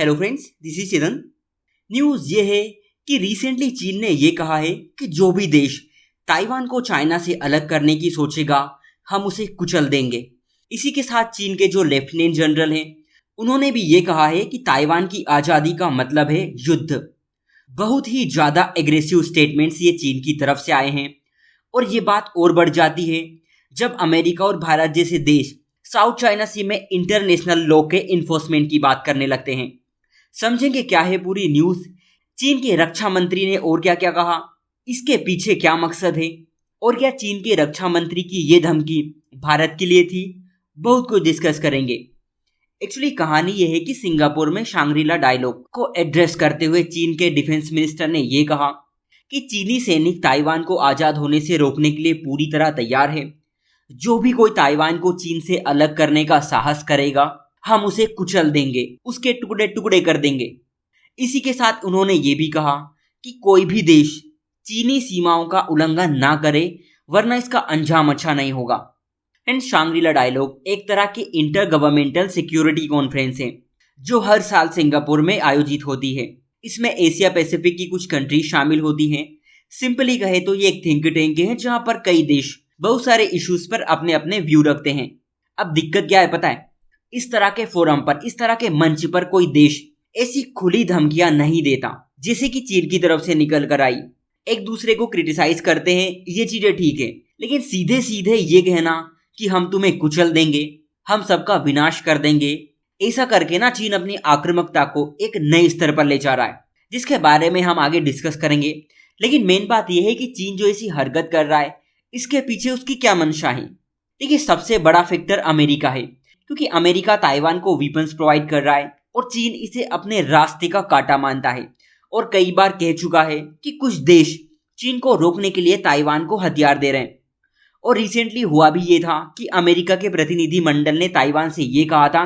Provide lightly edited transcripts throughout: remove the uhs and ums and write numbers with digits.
Hello friends, this is Chetan. News ये है कि रिसेंटली चीन ने ये कहा है कि जो भी देश ताइवान को चाइना से अलग करने की सोचेगा, हम उसे कुचल देंगे। इसी के साथ चीन के जो लेफ्टिनेंट जनरल हैं, उन्होंने भी ये कहा है कि ताइवान की आज़ादी का मतलब है युद्ध। बहुत ही ज़्यादा एग्रेसिव स्टेटमेंट्स ये चीन की तरफ से आए हैं और ये बात और बढ़ जाती है जब अमेरिका और भारत जैसे देश साउथ चाइना सी में इंटरनेशनल लॉ के इन्फोर्समेंट की बात करने लगते हैं। समझेंगे क्या है पूरी न्यूज़, चीन के रक्षा मंत्री ने और क्या क्या कहा, इसके पीछे क्या मकसद है और क्या चीन के रक्षा मंत्री की ये धमकी भारत के लिए थी। बहुत कुछ डिस्कस करेंगे। एक्चुअली कहानी यह है कि सिंगापुर में शांग्रीला डायलॉग को एड्रेस करते हुए चीन के डिफेंस मिनिस्टर ने यह कहा कि चीनी सैनिक ताइवान को आज़ाद होने से रोकने के लिए पूरी तरह तैयार है। जो भी कोई ताइवान को चीन से अलग करने का साहस करेगा, हम उसे कुचल देंगे, उसके टुकड़े टुकड़े कर देंगे। इसी के साथ उन्होंने ये भी कहा कि कोई भी देश चीनी सीमाओं का उल्लंघन ना करे, वरना इसका अंजाम अच्छा नहीं होगा। एंड शांग्रीला डायलॉग एक तरह की इंटर गवर्नमेंटल सिक्योरिटी कॉन्फ्रेंस है जो हर साल सिंगापुर में आयोजित होती है। इसमें एशिया पैसिफिक की कुछ कंट्रीज शामिल होती हैं। सिंपली कहे तो ये एक थिंक टैंक है जहां पर कई देश बहुत सारे इश्यूज पर अपने अपने व्यू रखते हैं। अब दिक्कत क्या है पता है, इस तरह के फोरम पर, इस तरह के मंच पर कोई देश ऐसी खुली धमकियां नहीं देता जैसे कि चीन की तरफ से निकल कर आई। एक दूसरे को क्रिटिसाइज करते हैं, ये चीजें ठीक है, लेकिन सीधे सीधे ये कहना कि हम तुम्हें कुचल देंगे, हम सबका विनाश कर देंगे, ऐसा करके ना चीन अपनी आक्रामकता को एक नए स्तर पर ले जा रहा है, जिसके बारे में हम आगे डिस्कस करेंगे। लेकिन मेन बात यह है कि चीन जो ऐसी हरकत कर रहा है, इसके पीछे उसकी क्या मंशा है। देखिए, सबसे बड़ा फैक्टर अमेरिका है, क्योंकि अमेरिका ताइवान को वेपन्स प्रोवाइड कर रहा है और चीन इसे अपने रास्ते का कांटा मानता है और कई बार कह चुका है कि कुछ देश चीन को रोकने के लिए ताइवान को हथियार दे रहे हैं। और रिसेंटली हुआ भी ये था कि अमेरिका के प्रतिनिधि मंडल ने ताइवान से ये कहा था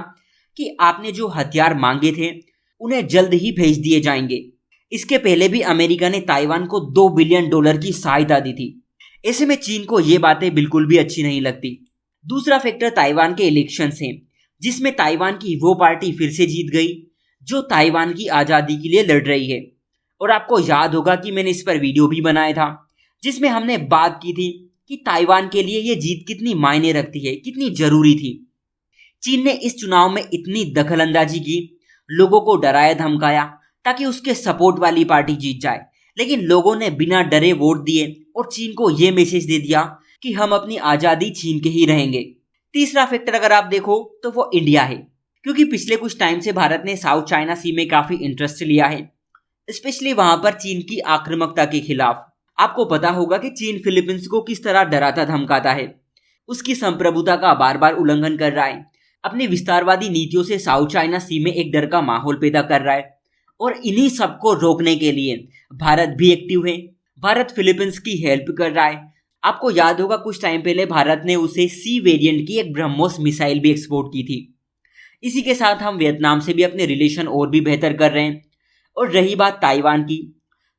कि आपने जो हथियार मांगे थे उन्हें जल्द ही भेज दिए जाएंगे। इसके पहले भी अमेरिका ने ताइवान को $2 बिलियन की सहायता दी थी। ऐसे में चीन को ये बातें बिल्कुल भी अच्छी नहीं लगती। दूसरा फैक्टर ताइवान के इलेक्शंस हैं, जिसमें ताइवान की वो पार्टी फिर से जीत गई जो ताइवान की आज़ादी के लिए लड़ रही है। और आपको याद होगा कि मैंने इस पर वीडियो भी बनाया था जिसमें हमने बात की थी कि ताइवान के लिए ये जीत कितनी मायने रखती है, कितनी जरूरी थी। चीन ने इस चुनाव में इतनी दखलंदाजी की, लोगों को डराया धमकाया ताकि उसके सपोर्ट वाली पार्टी जीत जाए, लेकिन लोगों ने बिना डरे वोट दिए और चीन को यह मैसेज दे दिया कि हम अपनी आज़ादी छीन के ही रहेंगे। तीसरा फैक्टर अगर आप देखो तो वो इंडिया है, क्योंकि पिछले कुछ टाइम से भारत ने साउथ चाइना सी में काफ़ी इंटरेस्ट लिया है, स्पेशली वहां पर चीन की आक्रामकता के खिलाफ। आपको पता होगा कि चीन फिलीपींस को किस तरह डराता धमकाता है, उसकी संप्रभुता का बार बार उल्लंघन कर रहा है, अपनी विस्तारवादी नीतियों से साउथ चाइना सी में एक डर का माहौल पैदा कर रहा है। और इन्हीं सबको रोकने के लिए भारत भी एक्टिव है। भारत फिलीपींस की हेल्प कर रहा है। आपको याद होगा कुछ टाइम पहले भारत ने उसे सी वेरिएंट की एक ब्रह्मोस मिसाइल भी एक्सपोर्ट की थी। इसी के साथ हम वियतनाम से भी अपने रिलेशन और भी बेहतर कर रहे हैं। और रही बात ताइवान की,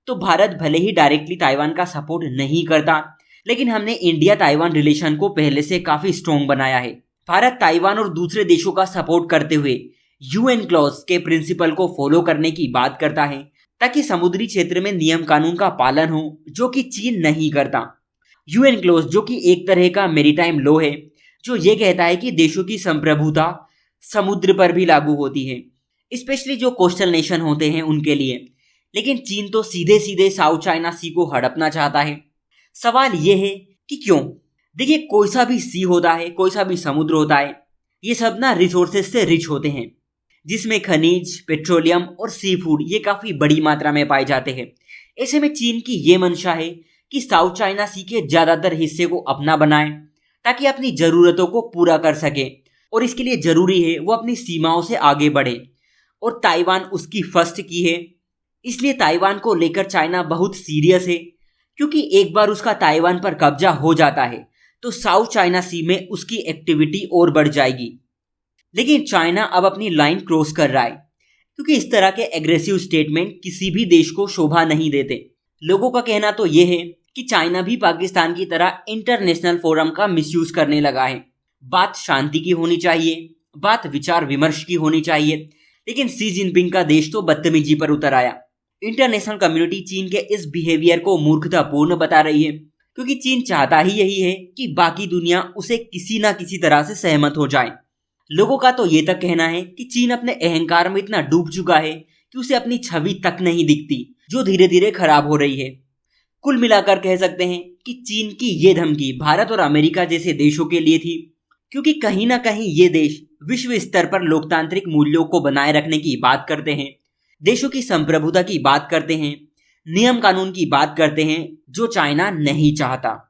तो भारत भले ही डायरेक्टली ताइवान का सपोर्ट नहीं करता, लेकिन हमने इंडिया ताइवान रिलेशन को पहले से काफ़ी स्ट्रॉन्ग बनाया है। भारत ताइवान और दूसरे देशों का सपोर्ट करते हुए यूएन क्लॉज के प्रिंसिपल को फॉलो करने की बात करता है, ताकि समुद्री क्षेत्र में नियम कानून का पालन हो, जो कि चीन नहीं करता। यूएन क्लॉज जो कि एक तरह का मैरीटाइम लॉ है, जो ये कहता है कि देशों की संप्रभुता समुद्र पर भी लागू होती है, स्पेशली जो कोस्टल नेशन होते हैं उनके लिए। लेकिन चीन तो सीधे सीधे साउथ चाइना सी को हड़पना चाहता है। सवाल ये है कि क्यों? देखिए, कोई सा भी सी होता है, कोई सा भी समुद्र होता है, ये सब ना रिसोर्सेज से रिच होते हैं, जिसमें खनिज, पेट्रोलियम और सी फूड ये काफ़ी बड़ी मात्रा में पाए जाते हैं। ऐसे में चीन की ये मंशा है कि साउथ चाइना सी के ज़्यादातर हिस्से को अपना बनाए, ताकि अपनी ज़रूरतों को पूरा कर सके। और इसके लिए ज़रूरी है वो अपनी सीमाओं से आगे बढ़े, और ताइवान उसकी फर्स्ट की है। इसलिए ताइवान को लेकर चाइना बहुत सीरियस है, क्योंकि एक बार उसका ताइवान पर कब्जा हो जाता है तो साउथ चाइना सी में उसकी एक्टिविटी और बढ़ जाएगी। लेकिन चाइना अब अपनी लाइन क्रॉस कर रहा है, क्योंकि इस तरह के एग्रेसिव स्टेटमेंट किसी भी देश को शोभा नहीं देते। लोगों का कहना तो ये है कि चाइना भी पाकिस्तान की तरह इंटरनेशनल फोरम का मिसयूज करने लगा है। बात शांति की होनी चाहिए, बात विचार विमर्श की होनी चाहिए, लेकिन शी जिनपिंग का देश तो बदतमीजी पर उतर आया। इंटरनेशनल कम्युनिटी चीन के इस बिहेवियर को मूर्खतापूर्ण बता रही है, क्योंकि चीन चाहता ही यही है कि बाकी दुनिया उसे किसी ना किसी तरह से सहमत हो जाए। लोगों का तो ये तक कहना है कि चीन अपने अहंकार में इतना डूब चुका है कि उसे अपनी छवि तक नहीं दिखती, जो धीरे धीरे खराब हो रही है। कुल मिलाकर कह सकते हैं कि चीन की ये धमकी भारत और अमेरिका जैसे देशों के लिए थी, क्योंकि कहीं ना कहीं ये देश विश्व स्तर पर लोकतांत्रिक मूल्यों को बनाए रखने की बात करते हैं, देशों की संप्रभुता की बात करते हैं, नियम कानून की बात करते हैं, जो चाइना नहीं चाहता।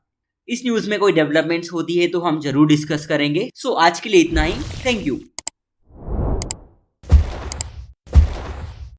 इस न्यूज़ में कोई डेवलपमेंट्स होती है तो हम जरूर डिस्कस करेंगे। सो आज के लिए इतना ही। Thank you.